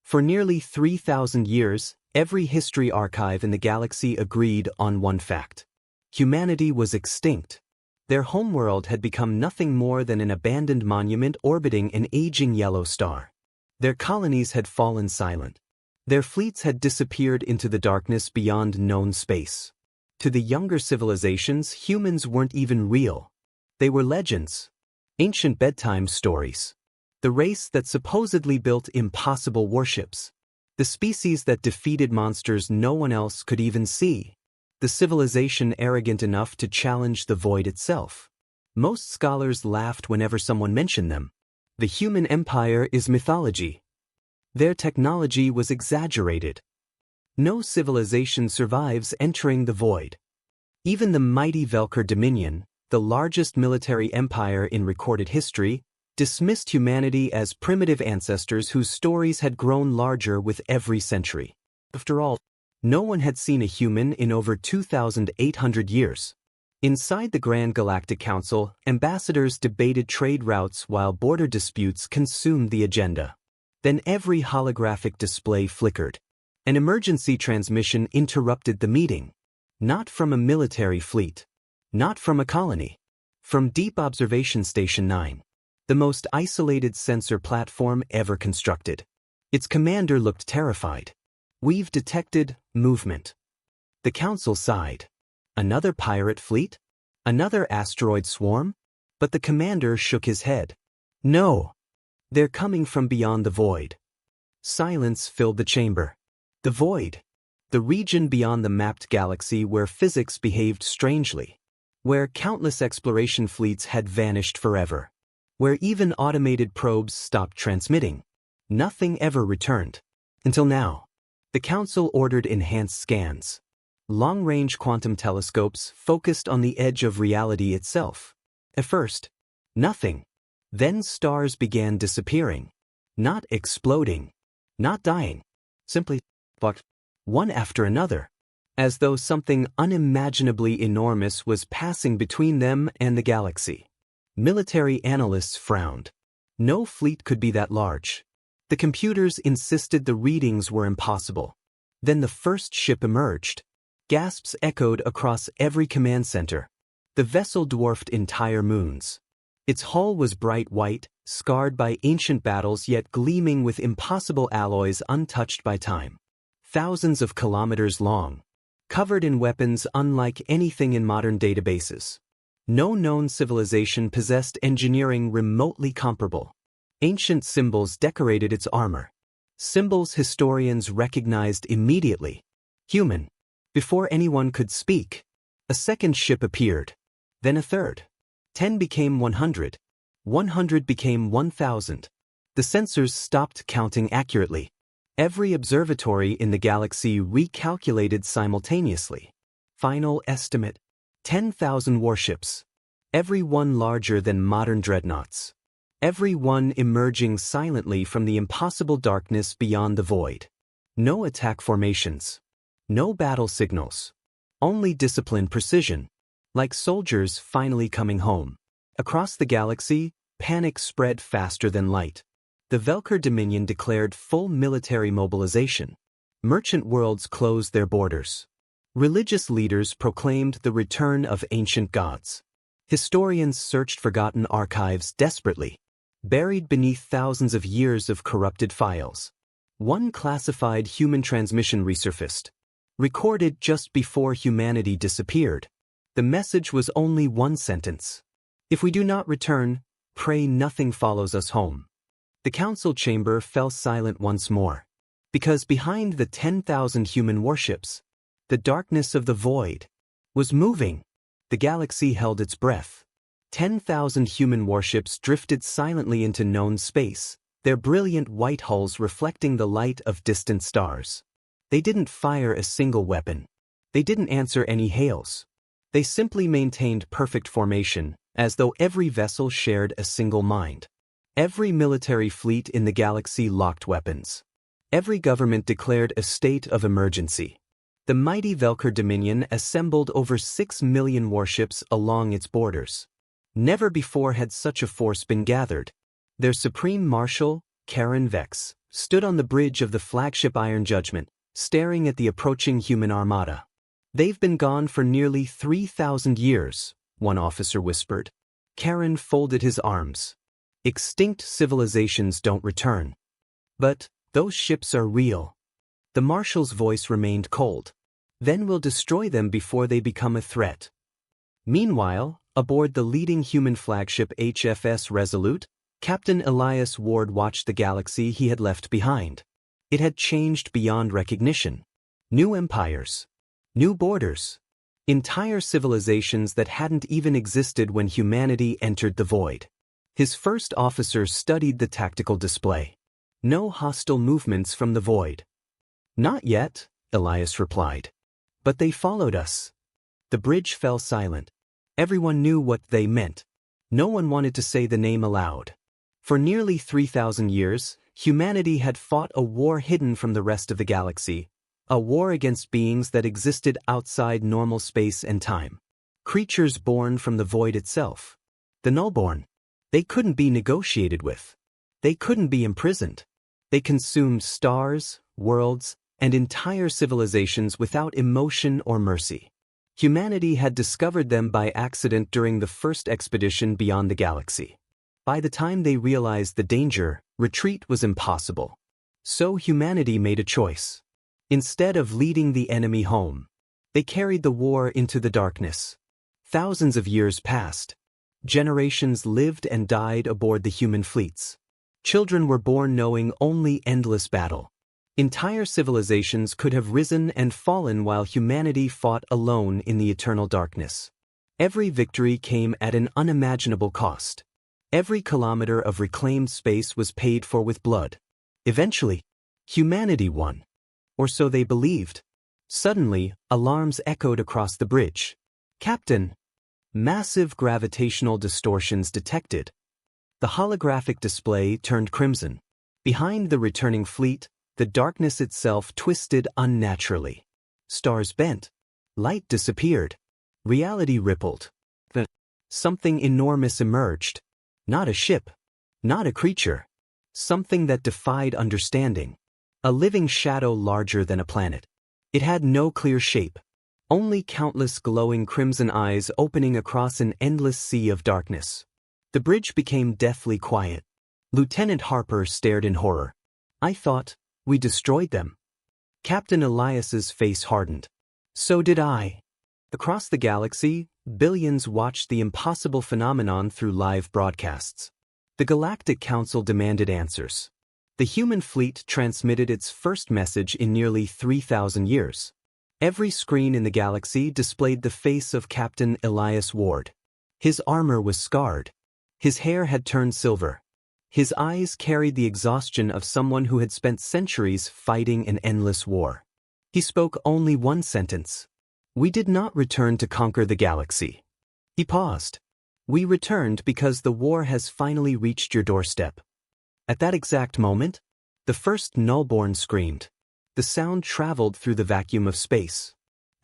For nearly 3,000 years, every history archive in the galaxy agreed on one fact. Humanity was extinct. Their homeworld had become nothing more than an abandoned monument orbiting an aging yellow star. Their colonies had fallen silent. Their fleets had disappeared into the darkness beyond known space. To the younger civilizations, humans weren't even real. They were legends. Ancient bedtime stories. The race that supposedly built impossible warships. The species that defeated monsters no one else could even see. The civilization arrogant enough to challenge the void itself. Most scholars laughed whenever someone mentioned them. The human empire is mythology. Their technology was exaggerated. No civilization survives entering the void. Even the mighty Velker Dominion, the largest military empire in recorded history, dismissed humanity as primitive ancestors whose stories had grown larger with every century. After all, no one had seen a human in over 2,800 years. Inside the Grand Galactic Council, ambassadors debated trade routes while border disputes consumed the agenda. Then every holographic display flickered. An emergency transmission interrupted the meeting. Not from a military fleet. Not from a colony. From Deep Observation Station 9. The most isolated sensor platform ever constructed. Its commander looked terrified. "We've detected movement." The council sighed. Another pirate fleet? Another asteroid swarm? But the commander shook his head. "No. They're coming from beyond the void." Silence filled the chamber. The void. The region beyond the mapped galaxy where physics behaved strangely. Where countless exploration fleets had vanished forever. Where even automated probes stopped transmitting. Nothing ever returned. Until now. The council ordered enhanced scans. Long-range quantum telescopes focused on the edge of reality itself. At first, nothing. Then stars began disappearing. Not exploding. Not dying. Simply, but one after another. As though something unimaginably enormous was passing between them and the galaxy. Military analysts frowned. No fleet could be that large. The computers insisted the readings were impossible. Then the first ship emerged. Gasps echoed across every command center. The vessel dwarfed entire moons. Its hull was bright white, scarred by ancient battles yet gleaming with impossible alloys untouched by time. Thousands of kilometers long. Covered in weapons unlike anything in modern databases. No known civilization possessed engineering remotely comparable. Ancient symbols decorated its armor. Symbols historians recognized immediately. Human. Before anyone could speak, a second ship appeared. Then a third. 10 became 100. 100 became 1,000. The sensors stopped counting accurately. Every observatory in the galaxy recalculated simultaneously. Final estimate: 10,000 warships. Every one larger than modern dreadnoughts. Every one emerging silently from the impossible darkness beyond the void. No attack formations. No battle signals. Only disciplined precision. Like soldiers finally coming home. Across the galaxy, panic spread faster than light. The Velker Dominion declared full military mobilization. Merchant worlds closed their borders. Religious leaders proclaimed the return of ancient gods. Historians searched forgotten archives desperately, buried beneath thousands of years of corrupted files. One classified human transmission resurfaced, recorded just before humanity disappeared. The message was only one sentence. "If we do not return, pray nothing follows us home." The council chamber fell silent once more. Because behind the 10,000 human warships, the darkness of the void was moving. The galaxy held its breath. 10,000 human warships drifted silently into known space, their brilliant white hulls reflecting the light of distant stars. They didn't fire a single weapon. They didn't answer any hails. They simply maintained perfect formation, as though every vessel shared a single mind. Every military fleet in the galaxy locked weapons. Every government declared a state of emergency. The mighty Velker Dominion assembled over 6 million warships along its borders. Never before had such a force been gathered. Their supreme marshal, Karen Vex, stood on the bridge of the flagship Iron Judgment, staring at the approaching human armada. "They've been gone for nearly 3,000 years, one officer whispered. Karen folded his arms. "Extinct civilizations don't return. But those ships are real." The marshal's voice remained cold. "Then we'll destroy them before they become a threat." Meanwhile, aboard the leading human flagship HFS Resolute, Captain Elias Ward watched the galaxy he had left behind. It had changed beyond recognition. New empires. New borders. Entire civilizations that hadn't even existed when humanity entered the void. His first officers studied the tactical display. No hostile movements from the void. "Not yet," Elias replied. "But they followed us." The bridge fell silent. Everyone knew what they meant. No one wanted to say the name aloud. For nearly 3,000 years, humanity had fought a war hidden from the rest of the galaxy, a war against beings that existed outside normal space and time. Creatures born from the void itself. The nullborn. They couldn't be negotiated with. They couldn't be imprisoned. They consumed stars, worlds, and entire civilizations without emotion or mercy. Humanity had discovered them by accident during the first expedition beyond the galaxy. By the time they realized the danger, retreat was impossible. So humanity made a choice. Instead of leading the enemy home, they carried the war into the darkness. Thousands of years passed. Generations lived and died aboard the human fleets. Children were born knowing only endless battle. Entire civilizations could have risen and fallen while humanity fought alone in the eternal darkness. Every victory came at an unimaginable cost. Every kilometer of reclaimed space was paid for with blood. Eventually, humanity won. Or so they believed. Suddenly, alarms echoed across the bridge. "Captain!" Massive gravitational distortions detected. The holographic display turned crimson. Behind the returning fleet, the darkness itself twisted unnaturally. Stars bent. Light disappeared. Reality rippled. Something enormous emerged. Not a ship. Not a creature. Something that defied understanding. A living shadow larger than a planet. It had no clear shape. Only countless glowing crimson eyes opening across an endless sea of darkness. The bridge became deathly quiet. Lieutenant Harper stared in horror. "I thought we destroyed them." Captain Elias's face hardened. "So did I." Across the galaxy, billions watched the impossible phenomenon through live broadcasts. The Galactic Council demanded answers. The human fleet transmitted its first message in nearly 3,000 years. Every screen in the galaxy displayed the face of Captain Elias Ward. His armor was scarred. His hair had turned silver. His eyes carried the exhaustion of someone who had spent centuries fighting an endless war. He spoke only one sentence. "We did not return to conquer the galaxy." He paused. "We returned because the war has finally reached your doorstep." At that exact moment, the first nullborn screamed. The sound traveled through the vacuum of space.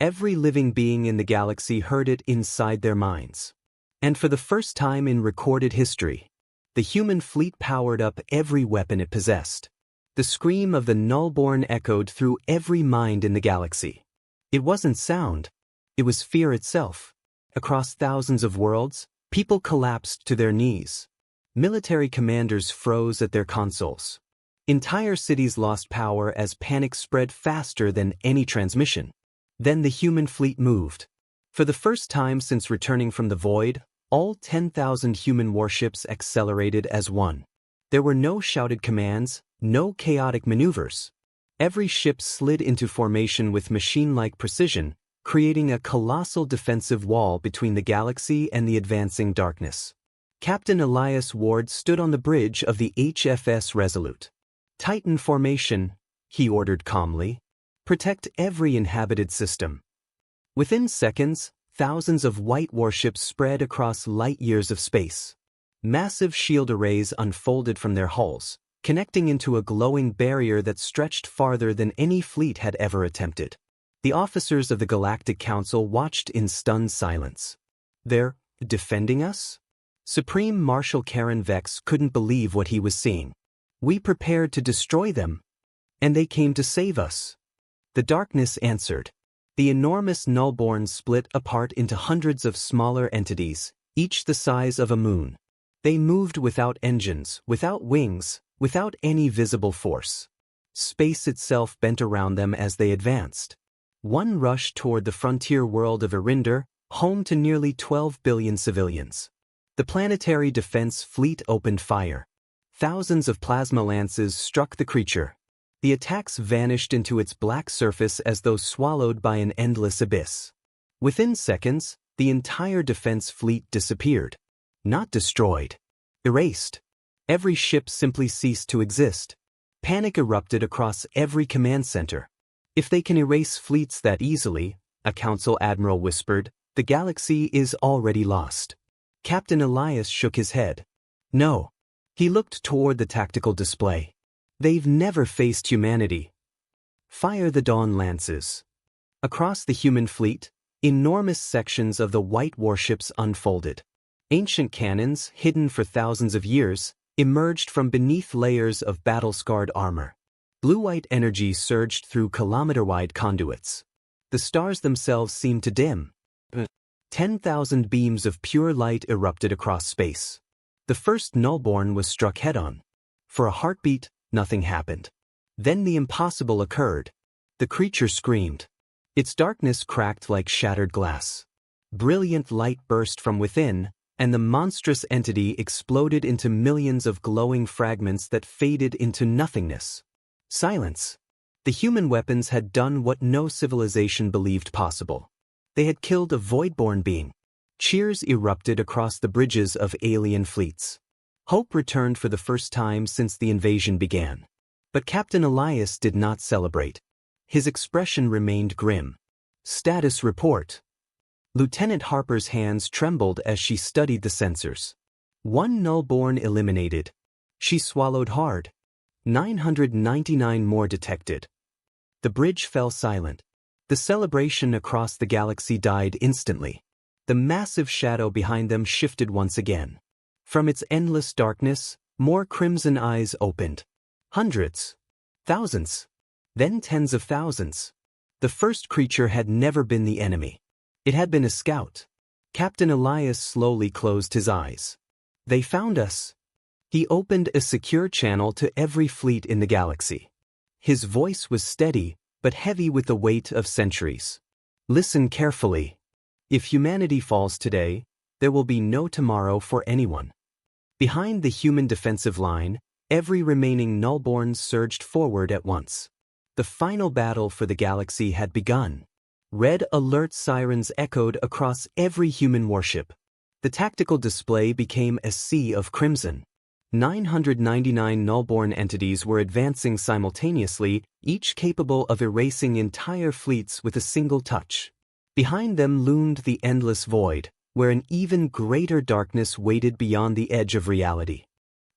Every living being in the galaxy heard it inside their minds. And for the first time in recorded history, the human fleet powered up every weapon it possessed. The scream of the nullborn echoed through every mind in the galaxy. It wasn't sound. It was fear itself. Across thousands of worlds, people collapsed to their knees. Military commanders froze at their consoles. Entire cities lost power as panic spread faster than any transmission. Then the human fleet moved. For the first time since returning from the void, all 10,000 human warships accelerated as one. There were no shouted commands, no chaotic maneuvers. Every ship slid into formation with machine-like precision, creating a colossal defensive wall between the galaxy and the advancing darkness. Captain Elias Ward stood on the bridge of the HFS Resolute. "Titan formation," he ordered calmly. "Protect every inhabited system." Within seconds, thousands of white warships spread across light-years of space. Massive shield arrays unfolded from their hulls, connecting into a glowing barrier that stretched farther than any fleet had ever attempted. The officers of the Galactic Council watched in stunned silence. "They're defending us?" Supreme Marshal Karen Vex couldn't believe what he was seeing. We prepared to destroy them, and they came to save us. The darkness answered. The enormous nullborns split apart into hundreds of smaller entities, each the size of a moon. They moved without engines, without wings, without any visible force. Space itself bent around them as they advanced. One rushed toward the frontier world of Erinder, home to nearly 12 billion civilians. The planetary defense fleet opened fire. Thousands of plasma lances struck the creature. The attacks vanished into its black surface as though swallowed by an endless abyss. Within seconds, the entire defense fleet disappeared. Not destroyed. Erased. Every ship simply ceased to exist. Panic erupted across every command center. If they can erase fleets that easily, a council admiral whispered, the galaxy is already lost. Captain Elias shook his head. No. He looked toward the tactical display. They've never faced humanity. Fire the Dawn lances. Across the human fleet, enormous sections of the white warships unfolded. Ancient cannons, hidden for thousands of years, emerged from beneath layers of battle-scarred armor. Blue-white energy surged through kilometer-wide conduits. The stars themselves seemed to dim. 10,000 beams of pure light erupted across space. The first nullborn was struck head-on. For a heartbeat, nothing happened. Then the impossible occurred. The creature screamed. Its darkness cracked like shattered glass. Brilliant light burst from within, and the monstrous entity exploded into millions of glowing fragments that faded into nothingness. Silence. The human weapons had done what no civilization believed possible. They had killed a voidborn being. Cheers erupted across the bridges of alien fleets. Hope returned for the first time since the invasion began. But Captain Elias did not celebrate. His expression remained grim. Status report. Lieutenant Harper's hands trembled as she studied the sensors. One nullborn eliminated. She swallowed hard. 999 more detected. The bridge fell silent. The celebration across the galaxy died instantly. The massive shadow behind them shifted once again. From its endless darkness, more crimson eyes opened. Hundreds. Thousands. Then tens of thousands. The first creature had never been the enemy. It had been a scout. Captain Elias slowly closed his eyes. They found us. He opened a secure channel to every fleet in the galaxy. His voice was steady, but heavy with the weight of centuries. Listen carefully. If humanity falls today, there will be no tomorrow for anyone. Behind the human defensive line, every remaining nullborn surged forward at once. The final battle for the galaxy had begun. Red alert sirens echoed across every human warship. The tactical display became a sea of crimson. 999 nullborn entities were advancing simultaneously, each capable of erasing entire fleets with a single touch. Behind them loomed the endless void, where an even greater darkness waited beyond the edge of reality.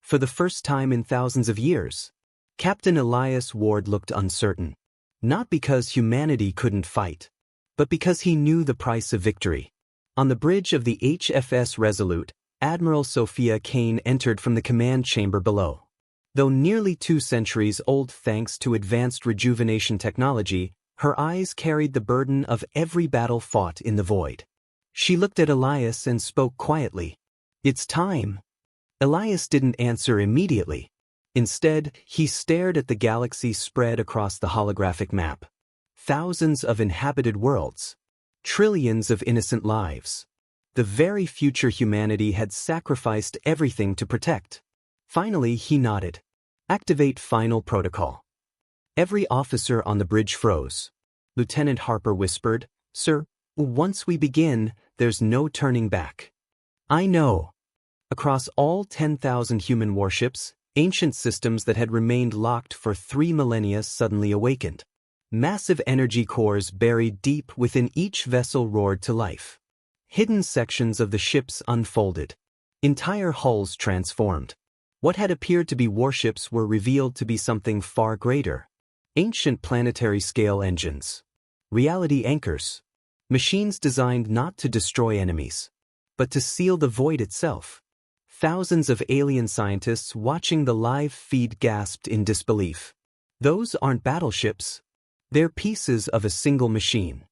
For the first time in thousands of years, Captain Elias Ward looked uncertain. Not because humanity couldn't fight, but because he knew the price of victory. On the bridge of the HFS Resolute, Admiral Sophia Kane entered from the command chamber below. Though nearly 2 centuries old thanks to advanced rejuvenation technology, her eyes carried the burden of every battle fought in the void. She looked at Elias and spoke quietly. "It's time." Elias didn't answer immediately. Instead, he stared at the galaxy spread across the holographic map. Thousands of inhabited worlds. Trillions of innocent lives. The very future humanity had sacrificed everything to protect. Finally, he nodded. "Activate final protocol." Every officer on the bridge froze. Lieutenant Harper whispered, "Sir, once we begin, there's no turning back." "I know." Across all 10,000 human warships, ancient systems that had remained locked for 3 millennia suddenly awakened. Massive energy cores buried deep within each vessel roared to life. Hidden sections of the ships unfolded. Entire hulls transformed. What had appeared to be warships were revealed to be something far greater. Ancient planetary-scale engines. Reality anchors. Machines designed not to destroy enemies, but to seal the void itself. Thousands of alien scientists watching the live feed gasped in disbelief. Those aren't battleships. They're pieces of a single machine.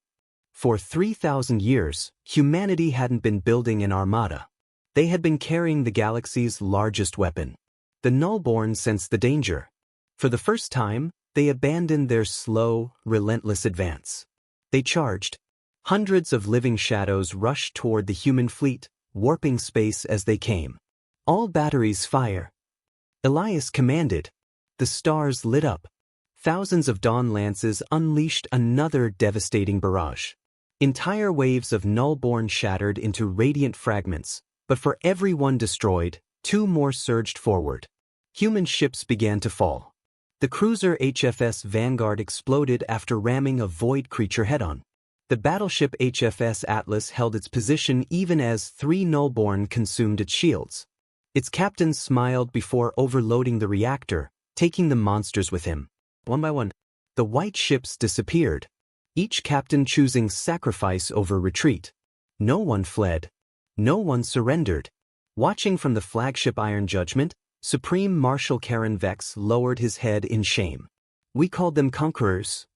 For 3,000 years, humanity hadn't been building an armada. They had been carrying the galaxy's largest weapon. The Nullborn sensed the danger. For the first time, they abandoned their slow, relentless advance. They charged. Hundreds of living shadows rushed toward the human fleet, warping space as they came. All batteries fire. Elias commanded. The stars lit up. Thousands of dawn lances unleashed another devastating barrage. Entire waves of Nullborn shattered into radiant fragments, but for every one destroyed, 2 more surged forward. Human ships began to fall. The cruiser HFS Vanguard exploded after ramming a void creature head-on. The battleship HFS Atlas held its position even as 3 Nullborn consumed its shields. Its captain smiled before overloading the reactor, taking the monsters with him. One by one, the white ships disappeared, each captain choosing sacrifice over retreat. No one fled. No one surrendered. Watching from the flagship Iron Judgment, Supreme Marshal Karen Vex lowered his head in shame. We called them conquerors.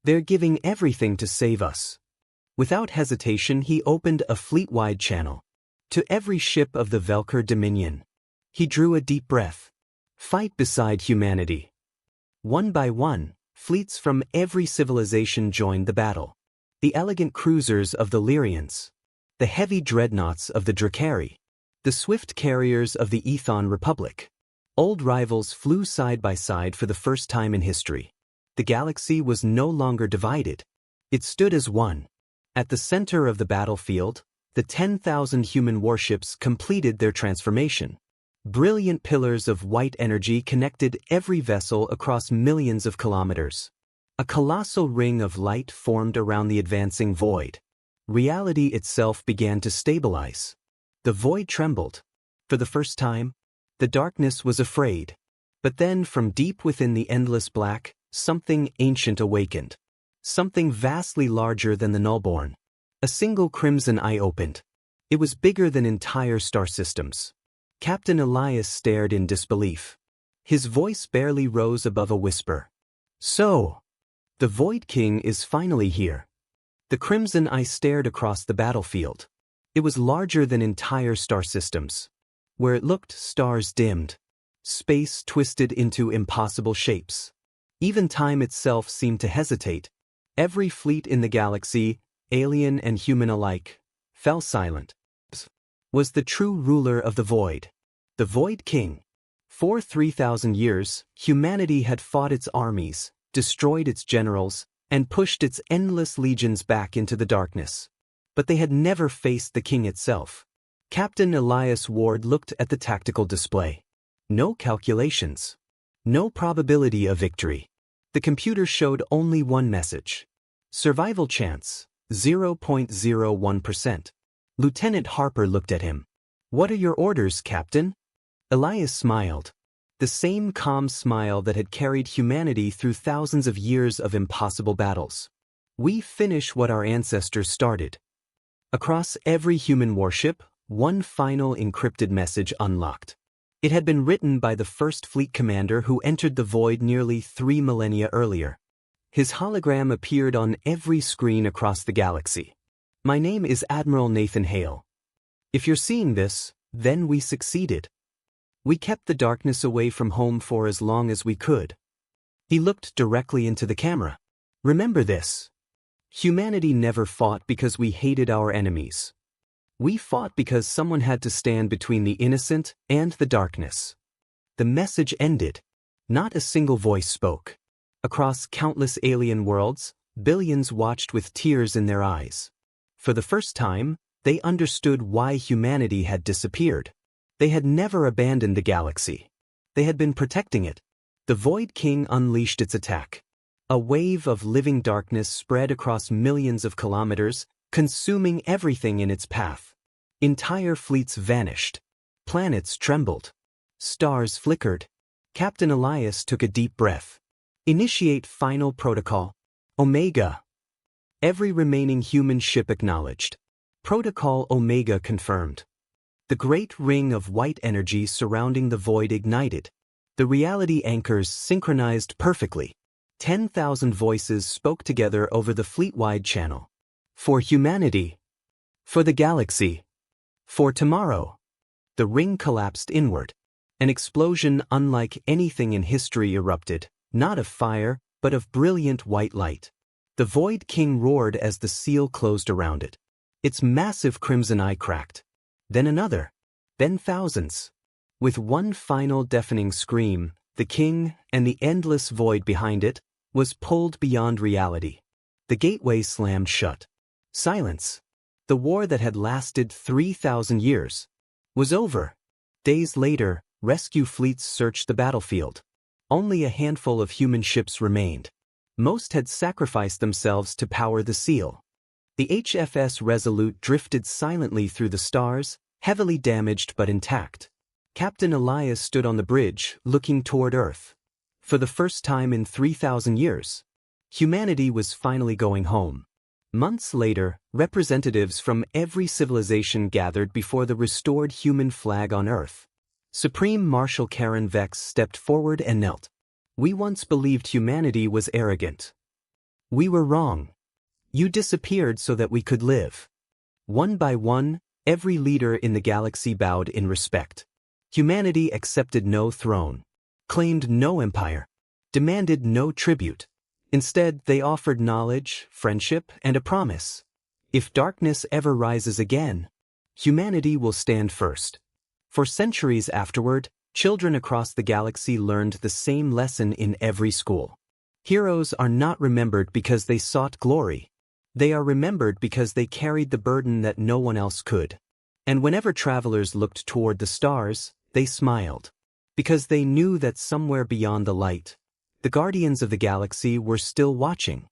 They're giving everything to save us. Without hesitation, he opened a fleet-wide channel. To every ship of the Velker Dominion. He drew a deep breath. Fight beside humanity. One by one, fleets from every civilization joined the battle. The elegant cruisers of the Lyrians. The heavy dreadnoughts of the Drakari. The swift carriers of the Ethon Republic. Old rivals flew side by side for the first time in history. The galaxy was no longer divided. It stood as one. At the center of the battlefield, the 10,000 human warships completed their transformation. Brilliant pillars of white energy connected every vessel across millions of kilometers. A colossal ring of light formed around the advancing void. Reality itself began to stabilize. The void trembled. For the first time, the darkness was afraid. But then, from deep within the endless black, something ancient awakened. Something vastly larger than the Nullborn. A single crimson eye opened. It was bigger than entire star systems. Captain Elias stared in disbelief. His voice barely rose above a whisper. So, the Void King is finally here. The crimson eye stared across the battlefield. It was larger than entire star systems. Where it looked, stars dimmed. Space twisted into impossible shapes. Even time itself seemed to hesitate. Every fleet in the galaxy, alien and human alike, fell silent. Was the true ruler of the void. The Void King. For 3,000 years, humanity had fought its armies, destroyed its generals, and pushed its endless legions back into the darkness. But they had never faced the king itself. Captain Elias Ward looked at the tactical display. No calculations. No probability of victory. The computer showed only one message. Survival chance, 0.01%. Lieutenant Harper looked at him. What are your orders, Captain? Elias smiled. The same calm smile that had carried humanity through thousands of years of impossible battles. We finish what our ancestors started. Across every human warship, one final encrypted message unlocked. It had been written by the first fleet commander who entered the void nearly 3 millennia earlier. His hologram appeared on every screen across the galaxy. My name is Admiral Nathan Hale. If you're seeing this, then we succeeded. We kept the darkness away from home for as long as we could. He looked directly into the camera. Remember this. Humanity never fought because we hated our enemies. We fought because someone had to stand between the innocent and the darkness. The message ended. Not a single voice spoke. Across countless alien worlds, billions watched with tears in their eyes. For the first time, they understood why humanity had disappeared. They had never abandoned the galaxy. They had been protecting it. The Void King unleashed its attack. A wave of living darkness spread across millions of kilometers, consuming everything in its path. Entire fleets vanished. Planets trembled. Stars flickered. Captain Elias took a deep breath. Initiate final protocol. Omega. Every remaining human ship acknowledged. Protocol Omega confirmed. The great ring of white energy surrounding the void ignited. The reality anchors synchronized perfectly. 10,000 voices spoke together over the fleet-wide channel. For humanity. For the galaxy. For tomorrow. The ring collapsed inward. An explosion unlike anything in history erupted, not of fire, but of brilliant white light. The Void King roared as the seal closed around it. Its massive crimson eye cracked. Then another. Then thousands. With one final deafening scream, the king, and the endless void behind it, was pulled beyond reality. The gateway slammed shut. Silence. The war that had lasted 3,000 years was over. Days later, rescue fleets searched the battlefield. Only a handful of human ships remained. Most had sacrificed themselves to power the seal. The HFS Resolute drifted silently through the stars, heavily damaged but intact. Captain Elias stood on the bridge, looking toward Earth. For the first time in 3,000 years, humanity was finally going home. Months later, representatives from every civilization gathered before the restored human flag on Earth. Supreme Marshal Karen Vex stepped forward and knelt. "We once believed humanity was arrogant. We were wrong. You disappeared so that we could live." One by one, every leader in the galaxy bowed in respect. Humanity accepted no throne, claimed no empire, demanded no tribute. Instead, they offered knowledge, friendship, and a promise. If darkness ever rises again, humanity will stand first. For centuries afterward, children across the galaxy learned the same lesson in every school. Heroes are not remembered because they sought glory. They are remembered because they carried the burden that no one else could. And whenever travelers looked toward the stars, they smiled. Because they knew that somewhere beyond the light, the guardians of the galaxy were still watching.